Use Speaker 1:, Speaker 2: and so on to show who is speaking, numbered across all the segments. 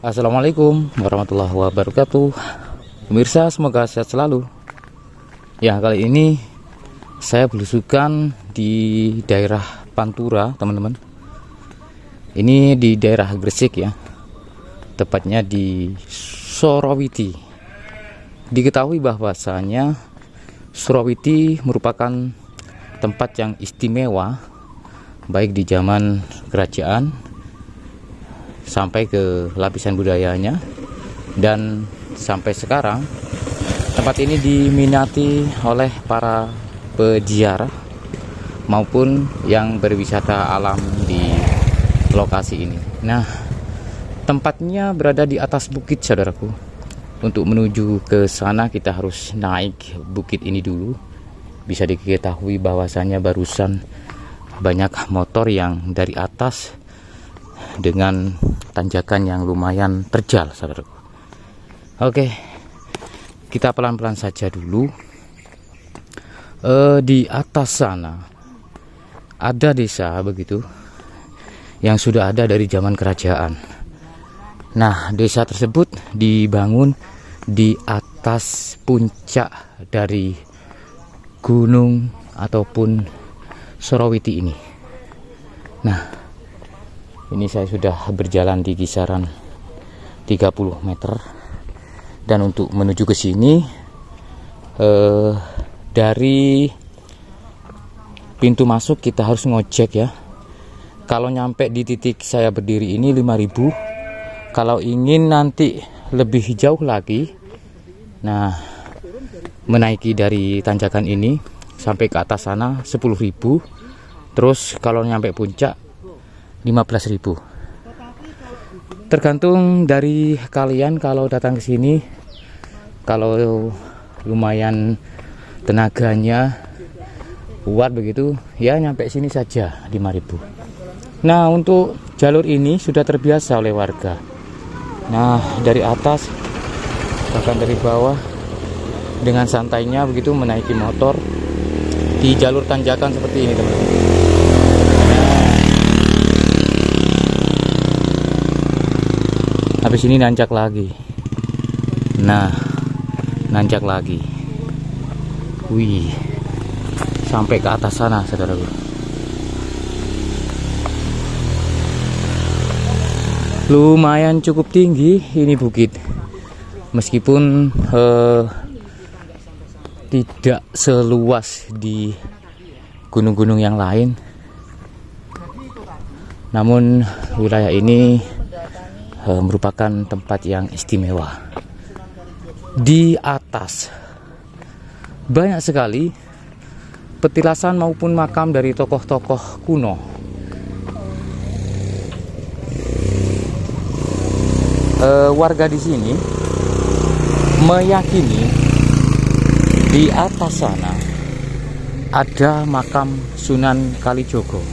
Speaker 1: Assalamualaikum warahmatullahi wabarakatuh. Pemirsa, semoga sehat selalu. Ya, kali ini saya belusukan di daerah Pantura, teman-teman. Ini di daerah Gresik ya. Tepatnya di Sorowiti. Diketahui bahwasanya Sorowiti merupakan tempat yang istimewa baik di zaman kerajaan sampai ke lapisan budayanya, dan sampai sekarang tempat ini diminati oleh para peziarah maupun yang berwisata alam di lokasi ini. Nah, tempatnya berada di atas bukit, saudaraku. Untuk menuju ke sana kita harus naik bukit ini dulu. Bisa diketahui bahwasannya barusan banyak motor yang dari atas dengan tanjakan yang lumayan terjal, saudaraku. Oke, kita pelan-pelan saja dulu. Di atas sana ada desa begitu yang sudah ada dari zaman kerajaan. Nah, desa tersebut dibangun di atas puncak dari gunung ataupun Sorowiti ini. Nah, ini saya sudah berjalan di kisaran 30 meter. Dan untuk menuju ke sini dari pintu masuk kita harus ngojek ya. Kalau nyampe di titik saya berdiri ini 5.000. Kalau ingin nanti lebih jauh lagi, nah, menaiki dari tanjakan ini sampai ke atas sana 10.000. Terus kalau nyampe puncak 15.000. Tergantung dari kalian kalau datang ke sini. Kalau lumayan tenaganya kuat begitu, ya nyampe sini saja 5.000. Nah, untuk jalur ini sudah terbiasa oleh warga. Nah, dari atas bahkan dari bawah dengan santainya begitu menaiki motor di jalur tanjakan seperti ini, teman-teman. Habis ini nanjak lagi. Nah, nanjak lagi. Wih, sampai ke atas sana, saudaraku. Lumayan cukup tinggi ini bukit. Meskipun tidak seluas di gunung-gunung yang lain, namun wilayah ini merupakan tempat yang istimewa. Di atas banyak sekali petilasan maupun makam dari tokoh-tokoh kuno. Warga di sini meyakini di atas sana ada makam Sunan Kalijogo.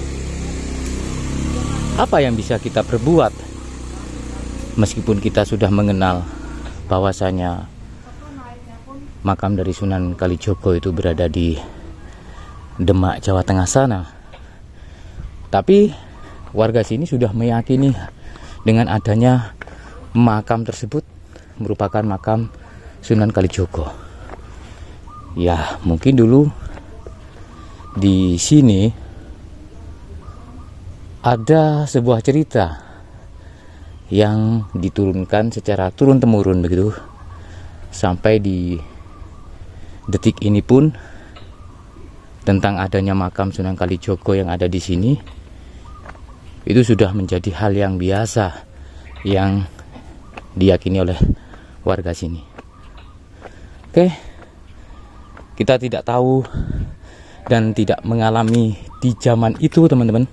Speaker 1: Apa yang bisa kita perbuat? Meskipun kita sudah mengenal bahwasanya makam dari Sunan Kalijogo itu berada di Demak, Jawa Tengah sana, tapi warga sini sudah meyakini dengan adanya makam tersebut merupakan makam Sunan Kalijogo. Ya, mungkin dulu di sini ada sebuah cerita yang diturunkan secara turun-temurun begitu, sampai di detik ini pun tentang adanya makam Sunan Kalijogo yang ada di sini itu sudah menjadi hal yang biasa yang diyakini oleh warga sini. Oke, kita tidak tahu dan tidak mengalami di zaman itu, teman-teman,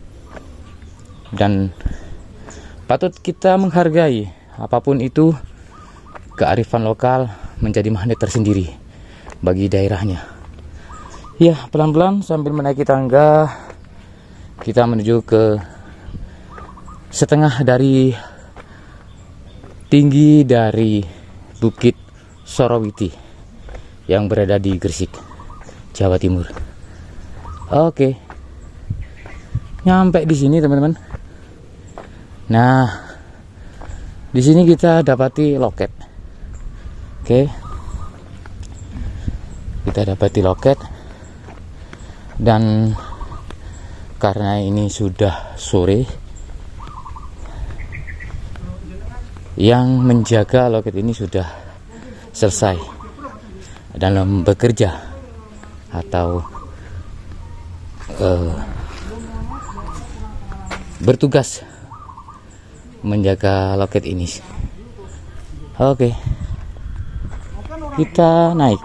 Speaker 1: dan patut kita menghargai apapun itu. Kearifan lokal menjadi magnet tersendiri bagi daerahnya. Ya, pelan-pelan sambil menaiki tangga kita menuju ke setengah dari tinggi dari Bukit Sorowiti yang berada di Gresik, Jawa Timur. Oke, nyampe di sini, teman-teman. Nah, Di sini kita dapati loket. Oke. Kita dapati loket, dan karena ini sudah sore, yang menjaga loket ini sudah selesai dalam bekerja atau bertugas menjaga loket ini. Oke, kita naik.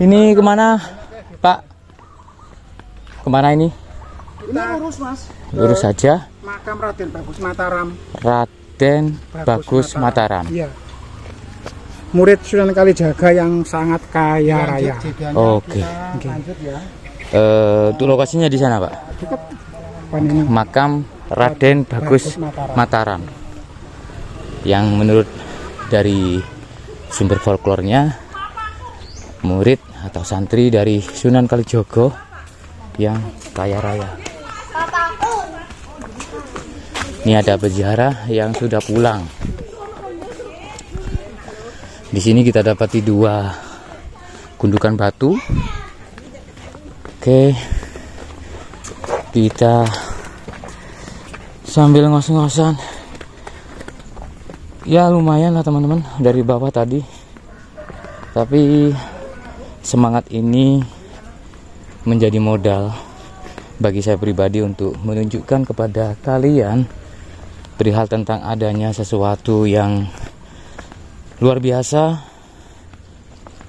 Speaker 1: Ini kemana, Pak? Kemana ini?
Speaker 2: Ini lurus, Mas.
Speaker 1: Lurus saja.
Speaker 2: Makam Raden Bagus Mataram.
Speaker 1: Raden Bagus Mataram.
Speaker 2: Iya. Murid Sunan Kalijaga yang sangat kaya raya.
Speaker 1: Oke.
Speaker 2: Lanjut ya.
Speaker 1: Untuk lokasinya di sana, Pak.
Speaker 2: Dekat Panino.
Speaker 1: Makam Raden Bagus Mataram. Yang menurut dari sumber folklornya, murid atau santri dari Sunan Kalijogo yang kaya raya. Ini ada peziarah yang sudah pulang. Di sini kita dapati 2 gundukan batu. Oke, kita sambil ngos-ngosan. Ya lumayan lah teman-teman dari bawah tadi. Tapi semangat ini menjadi modal bagi saya pribadi untuk menunjukkan kepada kalian perihal tentang adanya sesuatu yang luar biasa,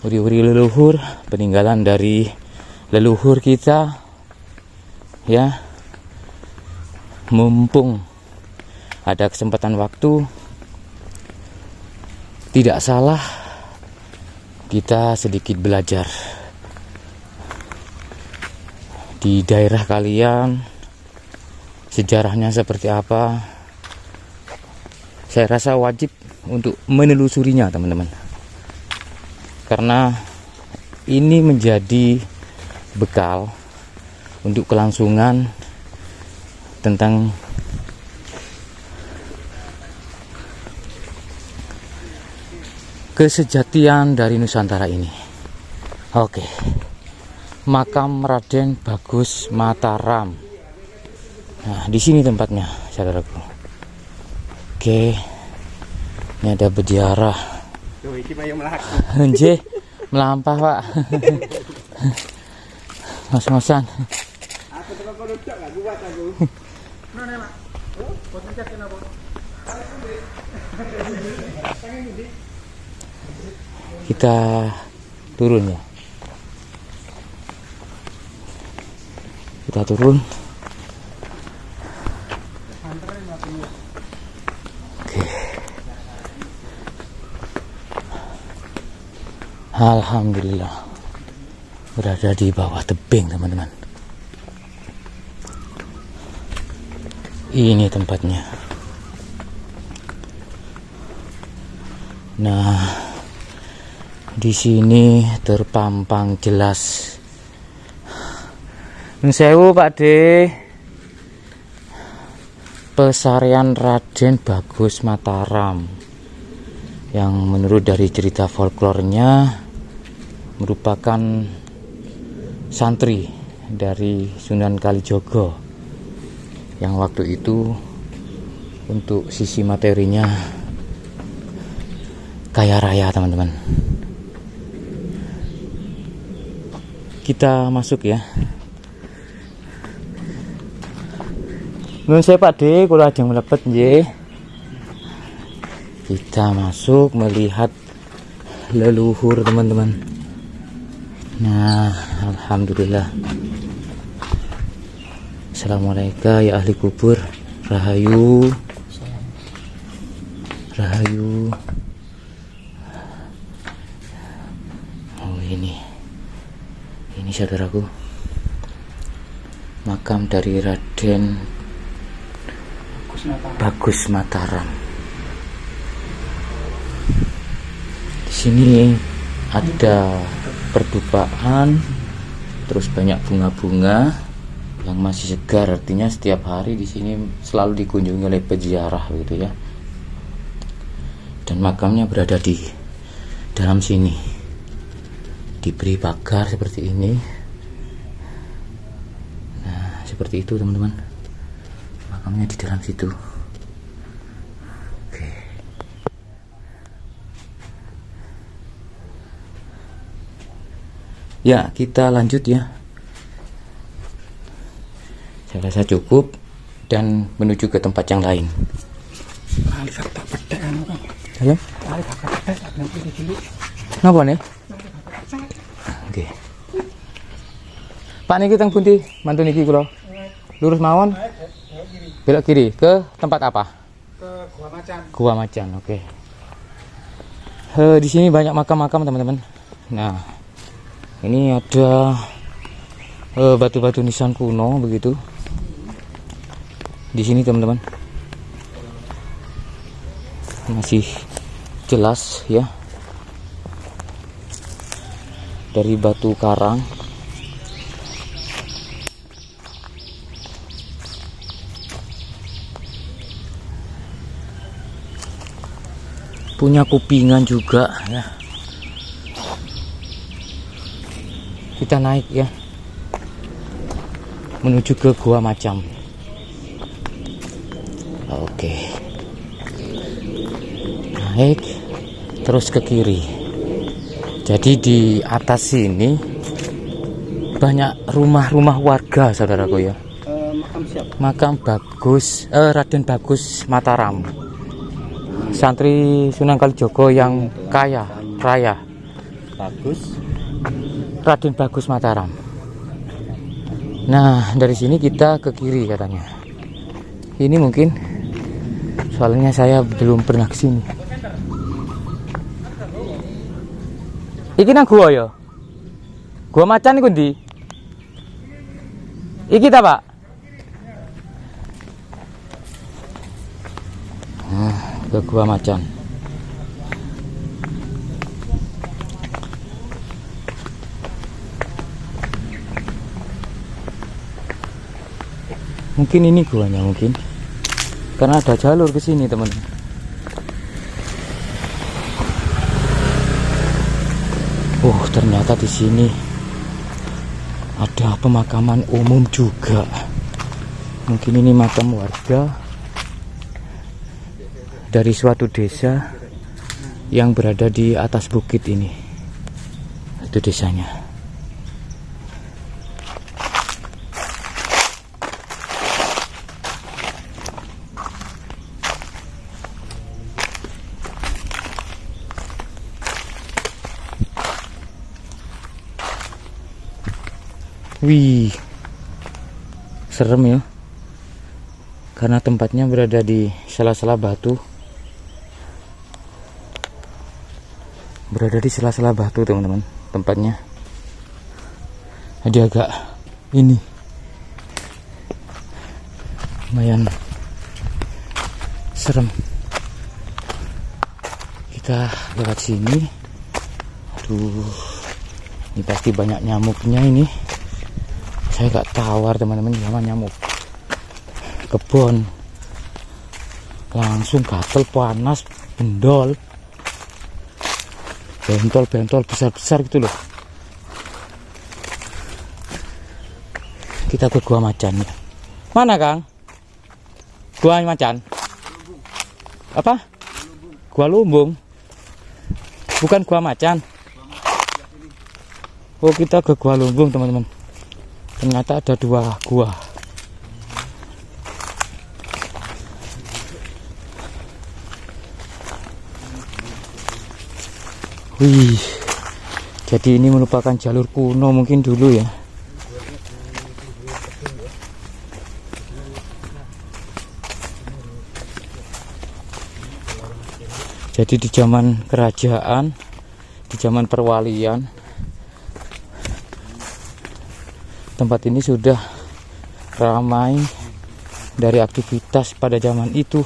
Speaker 1: uri-uri leluhur, peninggalan dari leluhur kita, ya. Mumpung ada kesempatan waktu, tidak salah kita sedikit belajar. Di daerah kalian sejarahnya seperti apa, saya rasa wajib untuk menelusurinya teman-teman, karena ini menjadi bekal untuk kelangsungan tentang kesejatian dari Nusantara ini. Oke, makam Raden Bagus Mataram. Nah, di sini tempatnya, saudaraku. Oke, ini ada peziarah. Nje, melampah, Pak. Ngos-ngosan. Kita turun ya. Kita turun. Oke. Alhamdulillah berada di bawah tebing teman-teman. Ini tempatnya. Nah, di sini terpampang jelas. Nun sewu Pak De, pesarian Raden Bagus Mataram, yang menurut dari cerita folklornya merupakan santri dari Sunan Kalijogo yang waktu itu untuk sisi materinya kaya raya teman-teman. Kita masuk ya. Nun saya Pak De, kalau ada yang melepet nggih. Kita masuk melihat leluhur teman-teman. Nah, alhamdulillah. Assalamualaikum ya ahli kubur. Rahayu. Rahayu. Oh ini saudaraku, makam dari Raden Bagus Mataram. Di sini ada perdupaan, terus banyak bunga-bunga yang masih segar, artinya setiap hari di sini selalu dikunjungi oleh peziarah gitu ya. Dan makamnya berada di dalam sini, diberi pagar seperti ini. Nah, seperti itu teman-teman, makamnya di dalam situ. Oke. Ya, kita lanjut ya. Saya rasa cukup dan menuju ke tempat yang lain. Ya? Napa nih? Oke. Pak niki teng pundi? Mantu niki kula. Lurus mawon. Belok kiri ke tempat apa?
Speaker 2: Ke Gua Macan.
Speaker 1: Gua Macan, oke. Di sini banyak makam-makam teman-teman. Nah, ini ada batu-batu nisan kuno begitu. Di sini teman-teman. Masih jelas ya, dari batu karang. Punya kupingan juga ya. Kita naik ya, menuju ke Gua Macan. Oke, naik terus ke kiri. Jadi di atas sini banyak rumah-rumah warga saudaraku ya.
Speaker 2: Makam siapa?
Speaker 1: Makam Raden Bagus Mataram, santri Sunan Kalijogo yang kaya raya. Raden Bagus Mataram. Nah, dari sini kita ke kiri katanya. Ini mungkin soalnya saya belum pernah kesini. Iki nang gua ya. Gua Macan iku ndi? Iki ta, Pak? Nah, ke Gua Macan. Mungkin ini guanya mungkin. Karena ada jalur ke sini, teman-teman. Ternyata di sini ada pemakaman umum juga. Mungkin ini makam warga dari suatu desa yang berada di atas bukit ini. Itu desanya. Wih, serem ya, karena tempatnya berada di sela-sela batu. Berada di sela-sela batu teman-teman, tempatnya. Jadi agak ini lumayan serem. Kita lewat sini. Aduh, ini pasti banyak nyamuknya ini. Saya gak tawar teman-teman, sama nyamuk kebon langsung gatel, panas, bentol besar-besar gitu loh. Kita ke Gua Macan ya. Mana Kang? Gua Macan apa? Gua Lumbung, bukan Gua Macan. Oh, kita ke Gua Lumbung teman-teman. Ternyata ada dua gua. Wih, jadi ini merupakan jalur kuno mungkin dulu ya. Jadi di zaman kerajaan, di zaman perwalian, tempat ini sudah ramai dari aktivitas pada zaman itu.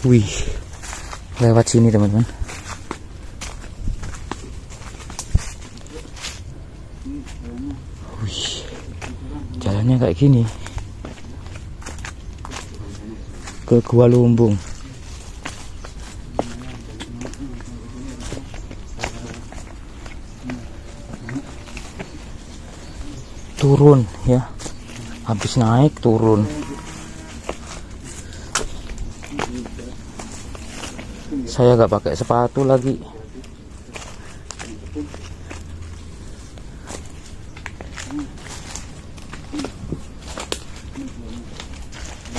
Speaker 1: Wih, lewat sini teman-teman. Wih, jalannya kayak gini ke Gua Lumbung. Turun ya, habis naik turun. Saya nggak pakai sepatu lagi.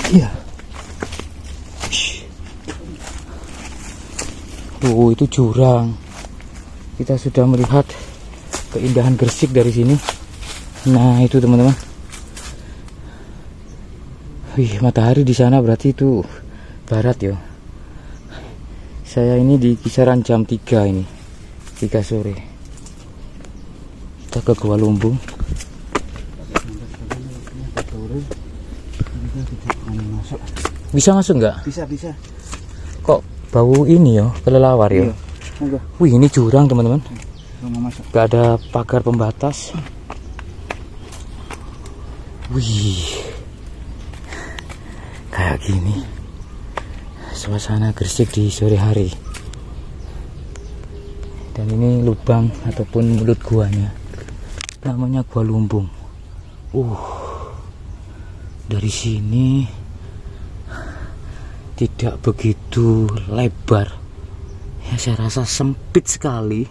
Speaker 1: Iya. Tuh, itu jurang. Kita sudah melihat keindahan Gresik dari sini. Nah, itu teman-teman. Wih, matahari di sana berarti itu barat ya. Saya ini di kisaran jam 3 ini, 3 sore. Kita ke Gua Lumbung. Bisa masuk nggak?
Speaker 2: Bisa.
Speaker 1: Kok bau ini ya, kelelawar ya?
Speaker 2: Iya.
Speaker 1: Wih, ini jurang teman-teman.
Speaker 2: Masuk.
Speaker 1: Gak ada pagar pembatas. Wih, kayak gini suasana Gresik di sore hari. Dan ini lubang ataupun mulut guanya, namanya Gua Lumbung. Dari sini tidak begitu lebar ya, saya rasa sempit sekali.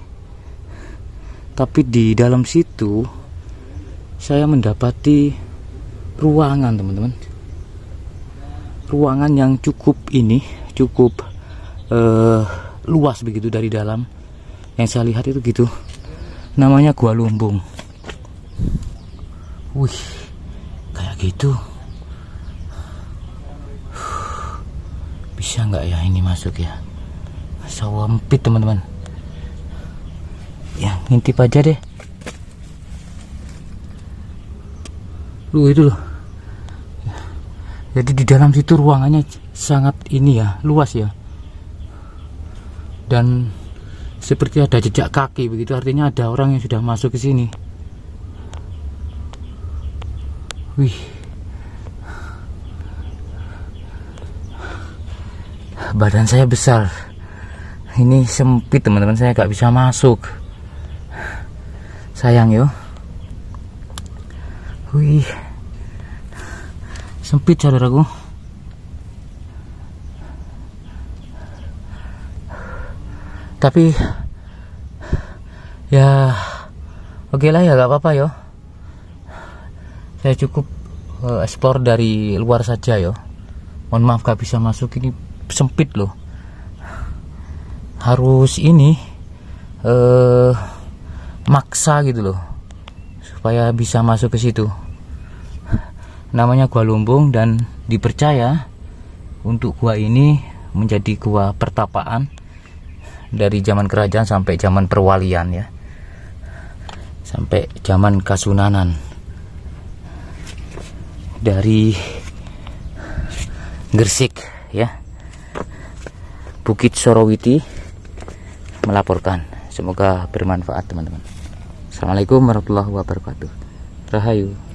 Speaker 1: Tapi di dalam situ saya mendapati ruangan teman-teman, ruangan yang cukup luas begitu dari dalam. Yang saya lihat itu gitu, namanya Gua Lumbung. Wih, kayak gitu. Bisa nggak ya ini masuk ya? Sempit teman-teman. Ya, ngintip aja deh. Itu loh. Jadi di dalam situ ruangannya sangat ini ya, luas ya. Dan seperti ada jejak kaki begitu, artinya ada orang yang sudah masuk ke sini. Wih. Badan saya besar. Ini sempit teman-teman, saya nggak bisa masuk. Sayang yo. Wih. Sempit saudaraku. Tapi ya oke lah ya, gak apa-apa yo. Saya cukup explore dari luar saja yo. Mohon maaf gak bisa masuk, ini sempit loh. Harus ini maksa gitu loh supaya bisa masuk ke situ. Namanya Gua Lumbung dan dipercaya untuk gua ini menjadi gua pertapaan dari zaman kerajaan sampai zaman perwalian ya, sampai zaman Kasunanan. Dari Gresik ya, Bukit Sorowiti melaporkan. Semoga bermanfaat teman-teman. Assalamualaikum warahmatullahi wabarakatuh. Rahayu.